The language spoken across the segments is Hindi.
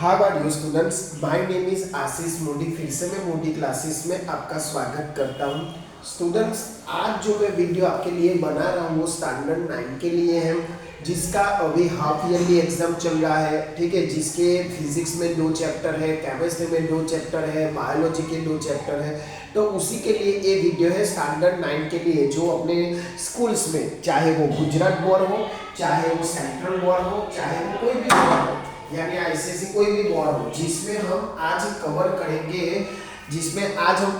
How are you students, my name is Ashish Modi. फिर से मैं मोदी क्लासेस में आपका स्वागत करता हूँ। स्टूडेंट्स, आज जो मैं वीडियो आपके लिए बना रहा हूँ वो स्टैंडर्ड 9 के लिए है, जिसका अभी हाफ ईयरली एग्जाम चल रहा है। ठीक है, जिसके फिजिक्स में 2 चैप्टर है, केमिस्ट्री में 2 चैप्टर है, बायोलॉजी के 2 चैप्टर है। तो उसी के लिए ये वीडियो है स्टैंडर्ड 9 के लिए, जो अपने स्कूल्स में, चाहे वो गुजरात बोर्ड हो, चाहे वो सेंट्रल बोर्ड हो, चाहे वो कोई भी बोर्ड हो, यानी आईसीएसई कोई भी बोर्ड हो, जिसमें हम आज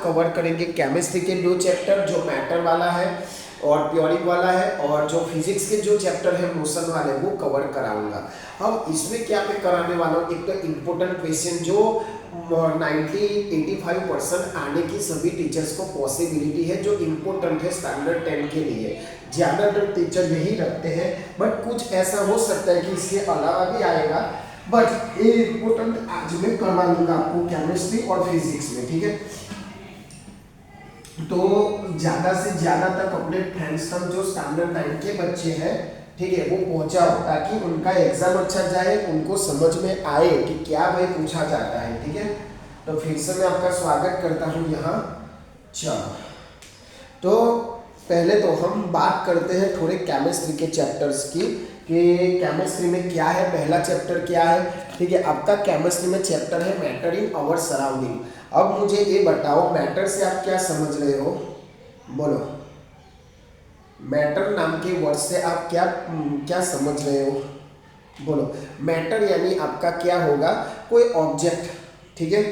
कवर करेंगे केमिस्ट्री के 2 चैप्टर जो मैटर वाला है और प्योरिक वाला है, और जो फिजिक्स के जो चैप्टर है मोशन वाले वो कवर कराऊंगा। हम इसमें क्या मैं कराने वाला हूँ, एक तो इम्पोर्टेंट क्वेश्चन जो 90-85% आने की सभी टीचर्स को पॉसिबिलिटी है, जो इम्पोर्टेंट है स्टैंडर्ड 10 के लिए। ज़्यादातर टीचर यही रखते हैं, बट कुछ ऐसा हो सकता है कि इसके अलावा भी आएगा, बट ये इम्पोर्टेंट आज मैं करवा लूंगा आपको केमिस्ट्री और फिजिक्स में। ठीक है, तो ज़्यादा से ज़्यादा तक अपने फ्रेंड्स तक जो स्टैंडर्ड 9 के बच्चे हैं, ठीक है, वो पहुंचाओ ताकि उनका एग्जाम अच्छा जाए, उनको समझ में आए कि क्या भाई पूछा जाता है। ठीक है, तो फिर से मैं आपका स्वागत करता हूँ यहाँ। चलो, तो पहले तो हम बात करते हैं थोड़े केमिस्ट्री के चैप्टर्स की, कि केमिस्ट्री में क्या है। पहला चैप्टर क्या है? ठीक है, आपका केमिस्ट्री में चैप्टर है मैटर इन आवर सराउंडिंग। अब मुझे ये बताओ, मैटर से आप क्या समझ रहे हो? बोलो, मैटर नाम के वर्ड से आप क्या समझ रहे हो? बोलो। मैटर यानी आपका क्या होगा? कोई ऑब्जेक्ट, ठीक है,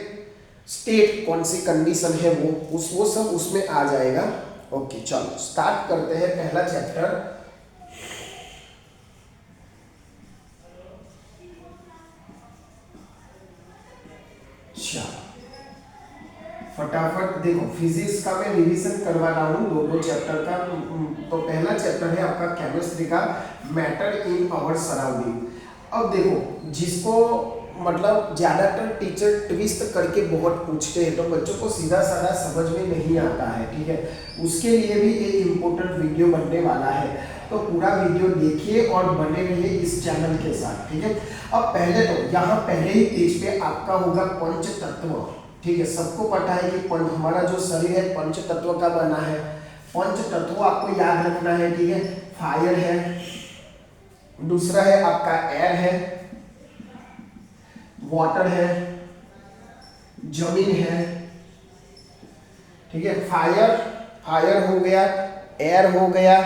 स्टेट, कौन सी कंडीशन है वो सब उसमें आ जाएगा। ओके, चलो स्टार्ट करते हैं पहला चैप्टर। फटाफट देखो, फिजिक्स का मैं रिवीजन करवा रहा हूँ दो चैप्टर का। तो पहला चैप्टर है आपका केमिस्ट्री का मैटर इन आवर सराउंडिंग। अब देखो, जिसको मतलब ज़्यादातर टीचर ट्विस्ट करके बहुत पूछते हैं, तो बच्चों को सीधा साधा समझ में नहीं आता है। ठीक है, उसके लिए भी एक इम्पोर्टेंट वीडियो बनने वाला है, तो पूरा वीडियो देखिए और बने रहिए इस चैनल के साथ। ठीक है, अब पहले तो यहाँ पहले ही पेज पे आपका होगा पंच तत्व। ठीक है, सबको पता है कि हमारा जो शरीर है पंच तत्व का बना है। पंच तत्व आपको याद रखना है। ठीक है, फायर है, दूसरा है आपका एयर है, वाटर है, जमीन है। ठीक है, फायर हो गया, एयर हो गया,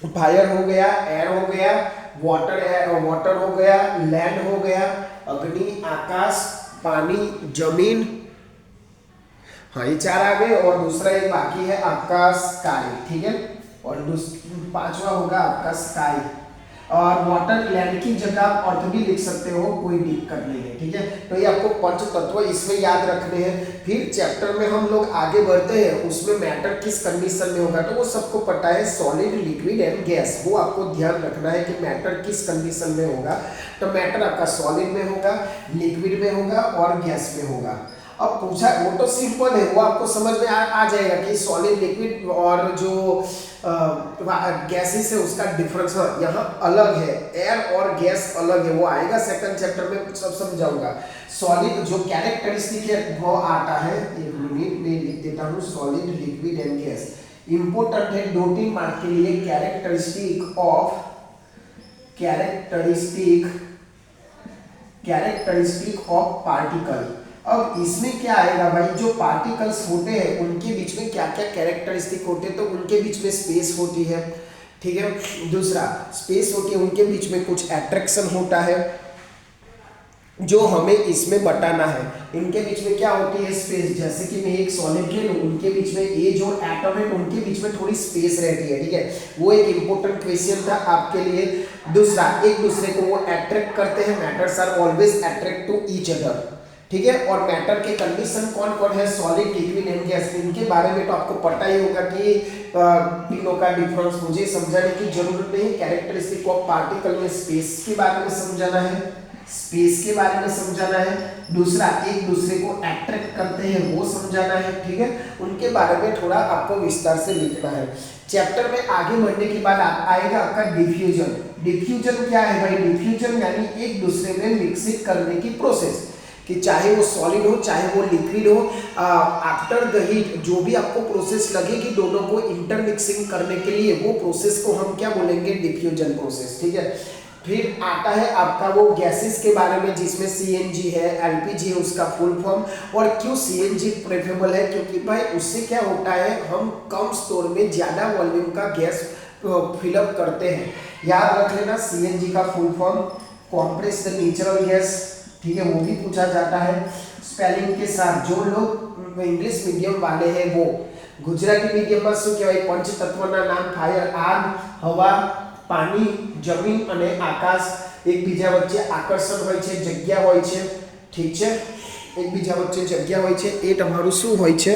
फायर हो गया, एयर हो गया, वाटर हो गया, लैंड हो गया, अग्नि, आकाश, पानी, जमीन। हाँ, ये 4 आ गए, और दूसरा एक बाकी है आपका स्काई। ठीक है, और 5वां होगा आपका स्काई। और वाटर, लैंड की जगह आप अर्थ भी लिख सकते हो, कोई दिक्कत नहीं है। ठीक है, तो ये आपको पंच तत्व इसमें याद रखने हैं। फिर चैप्टर में हम लोग आगे बढ़ते हैं, उसमें मैटर किस कंडीशन में होगा, तो वो सबको पता है, सॉलिड, लिक्विड एंड गैस। वो आपको ध्यान रखना है कि मैटर किस कंडीशन में होगा। तो मैटर आपका सॉलिड में होगा, लिक्विड में होगा और गैस में होगा। अब पूछा, वो तो सिंपल है, वो आपको समझ में आ जाएगा कि सॉलिड, लिक्विड और जो गैसेस है उसका डिफरेंस यहाँ अलग है, एयर और गैस अलग है, वो आएगा सेकंड चैप्टर में, सब समझाऊंगा। सॉलिड जो कैरेक्टरिस्टिक है वो आता है, एक मिनट में लिख देता हूँ, solid, liquid and gas. Important है 2-3 मार्क के लिए। Characteristic of particle. अब इसमें क्या आएगा भाई, जो पार्टिकल्स होते हैं उनके बीच में क्या क्या कैरेक्टरिस्टिक होते हैं, तो उनके बीच में स्पेस होती है। ठीक है, दूसरा स्पेस होती है, उनके बीच में कुछ अट्रैक्शन होता है जो हमें इसमें बताना है। इनके बीच में क्या होती है, स्पेस। जैसे कि मैं एक सॉलिड ले लूं, उनके बीच में ये जो एटम है उनके बीच में थोड़ी स्पेस रहती है। ठीक है, वो एक इंपॉर्टेंट क्वेश्चन था आपके लिए। दूसरा, एक दूसरे को वो अट्रैक्ट करते हैं, matters are always attract to each other. ठीक है, और मैटर के कंडीशन कौन कौन है, सॉलिड, लिक्विड एंड गैस। इनके बारे में तो आपको पता ही होगा कि तीनों का डिफरेंस मुझे समझाने की जरूरत नहीं। कैरेक्टरिस्टिक ऑफ पार्टिकल में स्पेस के बारे में समझाना है, स्पेस के बारे में समझाना है। दूसरा, एक दूसरे को अट्रैक्ट करते हैं वो समझाना है। ठीक है, उनके बारे में थोड़ा आपको विस्तार से लिखना है। चैप्टर में आगे बढ़ने के बाद आएगा आपका डिफ्यूजन। डिफ्यूजन क्या है भाई? डिफ्यूजन यानी एक दूसरे में मिक्सिंग करने की प्रोसेस, कि चाहे वो सॉलिड हो चाहे वो लिक्विड हो, आफ्टर द हीट जो भी आपको प्रोसेस लगे कि दोनों को इंटरमिक्सिंग करने के लिए, वो प्रोसेस को हम क्या बोलेंगे? Diffusion process. ठीक है, फिर आता है आपका वो गैसेस के बारे में जिसमें सीएनजी है, एलपीजी है उसका फुल फॉर्म। और क्यों सीएनजी प्रेफरेबल है? क्योंकि भाई उससे क्या होता है, हम कम स्टोर में ज़्यादा वॉल्यूम का गैस फिलअप करते हैं। याद रख लेना सीएनजी का full form compressed natural gas. ठीक है, वो भी पूछा जाता है स्पेलिंग के साथ। जो लोग इंग्लिश मीडियम वाले हैं वो गुजराती मीडियम में શું કહેવાય? પંચતત્વના નામ ફાયર, આગ, હવા, પાણી, જમીન અને આકાશ એકબીજા વચ્ચે આકર્ષણ હોય છે, જગ્યા હોય છે। ઠીક છે, એકબીજા વચ્ચે જગ્યા હોય છે, એ તમારું શું હોય છે?